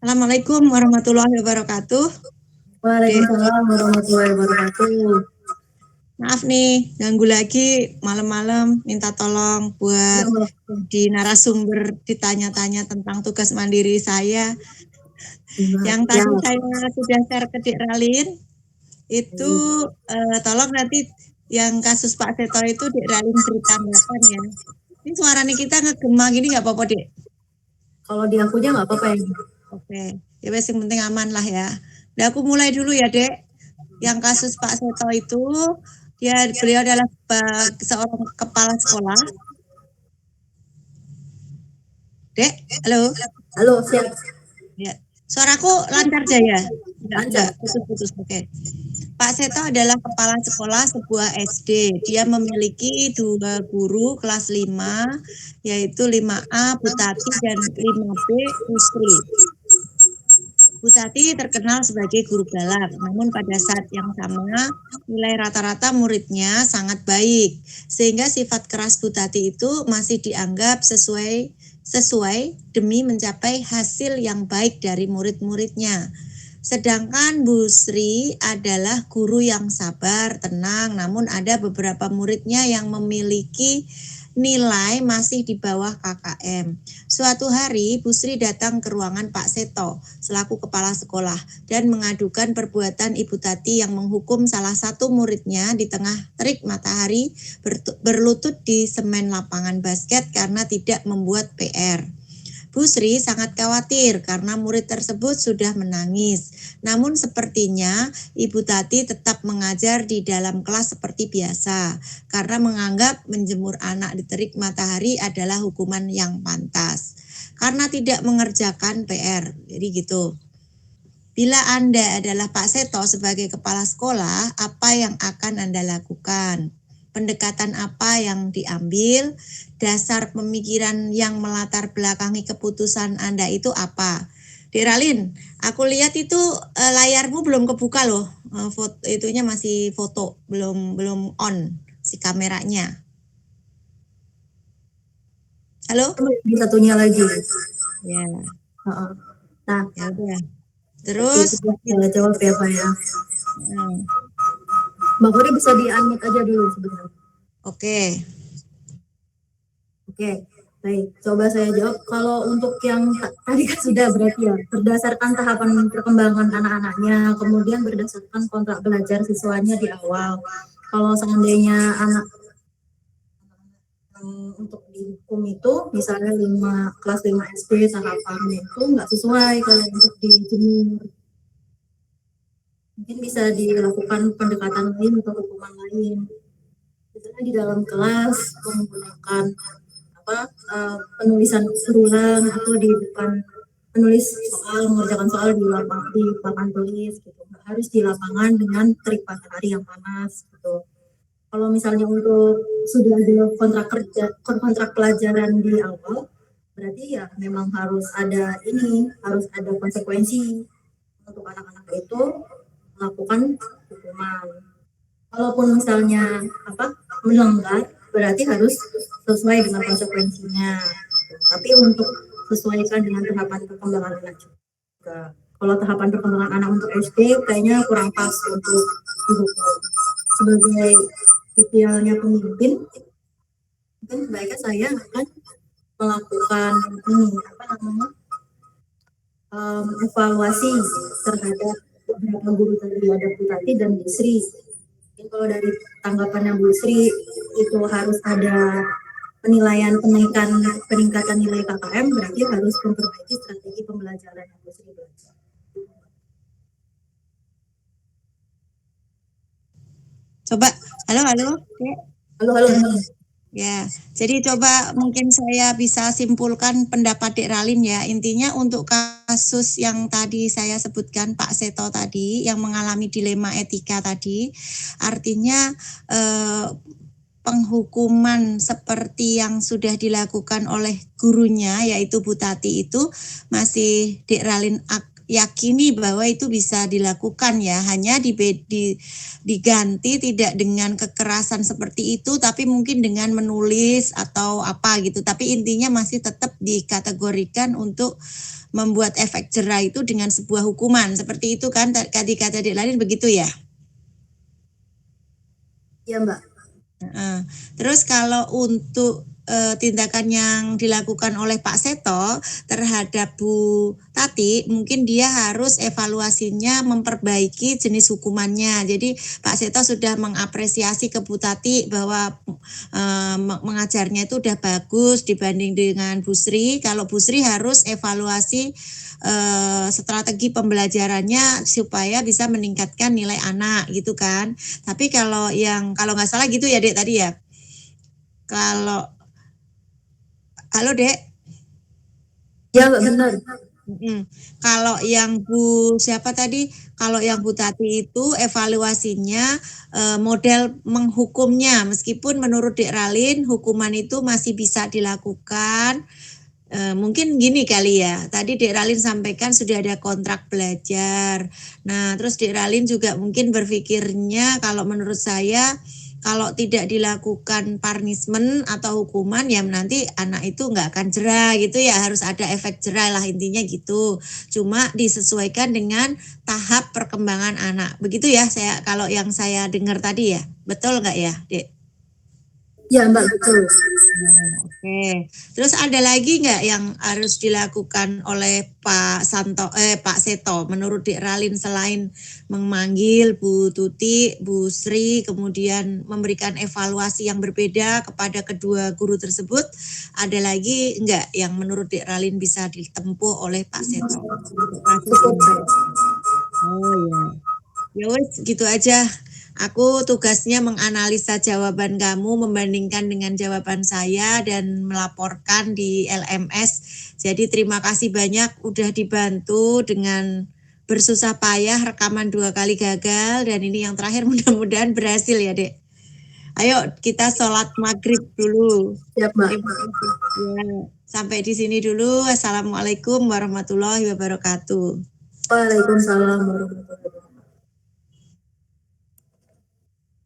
Assalamualaikum warahmatullahi wabarakatuh. Dek, Waalaikumsalam warahmatullahi wabarakatuh. maaf nih, ganggu lagi malam-malam. Minta tolong buat di narasumber ditanya-tanya tentang tugas mandiri saya. Yang tadi saya sudah share ke Dek Ralin, itu tolong nanti yang kasus Pak Seto itu Dek Ralin beri tanggapan ya. Ini suaranya kita ngegema gini nggak apa-apa, Dek? Kalau di akunya nggak apa-apa ya. Oke, ya wes yang penting aman lah ya. Nah, aku mulai dulu ya, Dek. Yang kasus Pak Seto itu, beliau adalah seorang kepala sekolah. Dek, halo. Halo, siap. Ya. Suaraku lancar Jaya? Enggak, Lancar. putus-putus. Oke. Pak Seto adalah kepala sekolah sebuah SD. Dia memiliki 2 guru kelas 5, yaitu 5A Bu Tati dan 5B Pusri. Bu Tati terkenal sebagai guru galak, namun pada saat yang sama nilai rata-rata muridnya sangat baik, sehingga sifat keras Bu Tati itu masih dianggap sesuai demi mencapai hasil yang baik dari murid-muridnya. Sedangkan Bu Sri adalah guru yang sabar, tenang, namun ada beberapa muridnya yang memiliki nilai masih di bawah KKM. Suatu hari Bu Sri datang ke ruangan Pak Seto selaku kepala sekolah dan mengadukan perbuatan Ibu Tati yang menghukum salah satu muridnya di tengah terik matahari berlutut di semen lapangan basket karena tidak membuat PR. Bu Sri sangat khawatir karena murid tersebut sudah menangis. Namun sepertinya Ibu Tati tetap mengajar di dalam kelas seperti biasa karena menganggap menjemur anak di terik matahari adalah hukuman yang pantas. Karena tidak mengerjakan PR. Jadi gitu. Bila Anda adalah Pak Seto sebagai kepala sekolah, apa yang akan Anda lakukan? Pendekatan apa yang diambil? Dasar pemikiran yang melatar belakangi keputusan Anda itu apa? Dek Ralin, aku lihat itu layarmu belum kebuka loh. Foto itunya masih foto, belum on si kameranya. Halo? Di satunya lagi. Ya. Nah, ya udah. Terus saya jawab ya Pak ya. Mbak Kori bisa di-unmute aja dulu sebentar. Oke. Baik, coba saya jawab. Kalau untuk yang tadi kan sudah berarti ya, berdasarkan tahapan perkembangan anak-anaknya, kemudian berdasarkan kontrak belajar siswanya di awal. Kalau seandainya anak untuk dihukum itu, misalnya kelas 5 SD tahapannya itu nggak sesuai kalau untuk dijemur. Mungkin bisa dilakukan pendekatan lain atau hukuman lain. Misalnya di dalam kelas menggunakan penulisan berulang atau di depan menulis soal, mengerjakan soal di papan tulis gitu. Nggak harus di lapangan dengan terik matahari yang panas gitu. Kalau misalnya untuk sudah ada kontrak pelajaran di awal, berarti ya memang harus ada konsekuensi untuk anak-anak itu melakukan hukuman. Kalaupun misalnya melanggar, berarti harus sesuai dengan konsekuensinya. Tapi untuk sesuaikan dengan tahapan perkembangan anak juga. Kalau tahapan perkembangan anak untuk SD kayaknya kurang pas untuk dihukum. Sebagai idealnya pemimpin, mungkin sebaiknya saya akan melakukan evaluasi terhadap beberapa guru tadi, ada Bu Tati dan Bu Sri. Jadi kalau dari tanggapannya Bu Sri itu harus ada peningkatan nilai KKM, berarti harus memperbaiki strategi pembelajaran yang Bu Sri belajar. Coba, halo. Halo. Ya, jadi coba mungkin saya bisa simpulkan pendapat Dek Ralin ya. Intinya untuk kasus yang tadi saya sebutkan Pak Seto tadi, yang mengalami dilema etika tadi, artinya penghukuman seperti yang sudah dilakukan oleh gurunya, yaitu Bu Tati itu masih Dek Ralin yakini bahwa itu bisa dilakukan ya, hanya diganti tidak dengan kekerasan seperti itu, tapi mungkin dengan menulis atau apa gitu, tapi intinya masih tetap dikategorikan untuk membuat efek jera itu dengan sebuah hukuman. Seperti itu kan tadi kata Dek Lalin begitu ya? Iya, Mbak. Terus kalau untuk tindakan yang dilakukan oleh Pak Seto terhadap Bu Tati, mungkin dia harus evaluasinya memperbaiki jenis hukumannya. Jadi Pak Seto sudah mengapresiasi ke Bu Tati bahwa mengajarnya itu udah bagus dibanding dengan Bu Sri. Kalau Bu Sri harus evaluasi strategi pembelajarannya supaya bisa meningkatkan nilai anak gitu kan. Tapi kalau nggak salah gitu ya Dek tadi ya. Halo Dek. Ya, Mbak, benar. Kalau yang Bu siapa tadi? Kalau yang Bu Tati itu evaluasinya model menghukumnya, meskipun menurut Dek Ralin hukuman itu masih bisa dilakukan. Mungkin gini kali ya, tadi Dek Ralin sampaikan sudah ada kontrak belajar. Nah, terus Dek Ralin juga mungkin berpikirnya kalau menurut saya kalau tidak dilakukan punishment atau hukuman ya nanti anak itu nggak akan jera gitu ya, harus ada efek jera lah intinya gitu. Cuma disesuaikan dengan tahap perkembangan anak. Begitu ya kalau yang saya dengar tadi ya. Betul nggak ya, Dek? Ya, Mbak, betul. Oke. Terus ada lagi nggak yang harus dilakukan oleh Pak Seto menurut Dek Ralin selain memanggil Bu Tuti, Bu Sri, kemudian memberikan evaluasi yang berbeda kepada kedua guru tersebut, ada lagi nggak yang menurut Dek Ralin bisa ditempuh oleh Pak Seto? Oh ya. Ya wes gitu aja. Aku tugasnya menganalisa jawaban kamu membandingkan dengan jawaban saya dan melaporkan di LMS. Jadi terima kasih banyak udah dibantu dengan bersusah payah, rekaman 2 kali gagal dan ini yang terakhir mudah-mudahan berhasil ya Dek. Ayo kita sholat maghrib dulu. Siap, Mbak. Terima kasih. Ya, sampai di sini dulu. Assalamualaikum warahmatullahi wabarakatuh. Waalaikumsalam warahmatullahi wabarakatuh.